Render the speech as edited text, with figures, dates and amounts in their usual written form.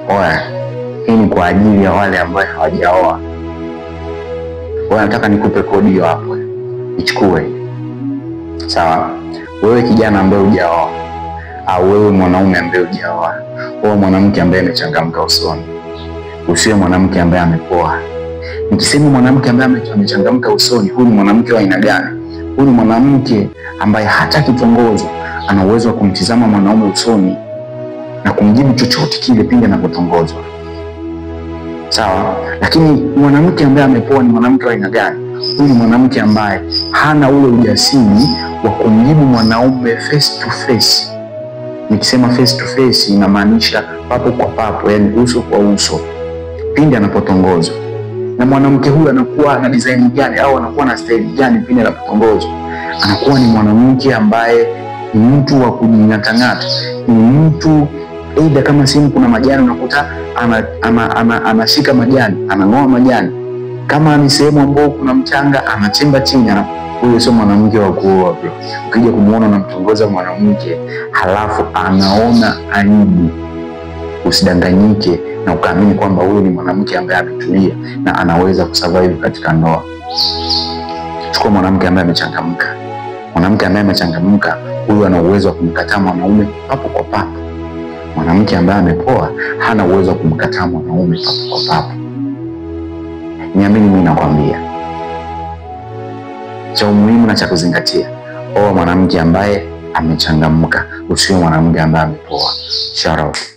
Oya, hii ni kwa ajili ya wale ambao hawajaoa. Oya, nataka nikupe kodi hiyo hapo. Ichukue. Sawa? Wewe kijana ambaye hujaoa, au wewe mwanaume ambaye hujaoa, wewe mwanamke ambaye amechangamka usoni, usiwe mwanamke ambaye amepoa. Nikisema mwanamke ambaye amechangamka usoni, huyu ni mwanamke wa aina gani? Huyu ni mwanamke ambaye hata kitongozwa ana uwezo wa kumtizama mwanaume usoni na kumjibu chochote kile pindi anapotongozwa. Sawa? Lakini mwanamke ambaye amepoa ni mwanamke wa aina gani? Huyu ni mwanamke ambaye hana ule ujasiri wa kumjibu mwanaume face to face. Nikisema face to face inamaanisha papo kwa papo, yani uso kwa uso, pindi anapotongozwa. Na mwanamke huyu anakuwa na design gani au anakuwa na style gani pindi anapotongozwa? Anakuwa ni mwanamke ambaye ni mtu wa kujing'atang'ata, ni mtu aidha kama simu kuna majani unakuta anashika majani, anang'oa majani. Kama ni sehemu ambayo kuna mchanga anachimba chini. Huyo sio mwanamke wa kuoa bro. Ukija kumuona unamtongoza mwanamke halafu anaona aibu, usidanganyike na ukaamini kwamba huyo ni mwanamke ambaye ametulia na anaweza kusurvive katika ndoa. Chukua mwanamke ambaye amechangamka. Mwanamke ambaye amechangamka, huyo ana uwezo wa kumkataa mwanaume papo kwa papo. Mwanamke ambaye amepoa hana uwezo wa kumkataa mwanaume papo kwa papo. Niamini mimi nakwambia. Cha muhimu na cha kuzingatia, oa mwanamke ambaye amechangamka, usiwe mwanamke ambaye amepoa. Shout out.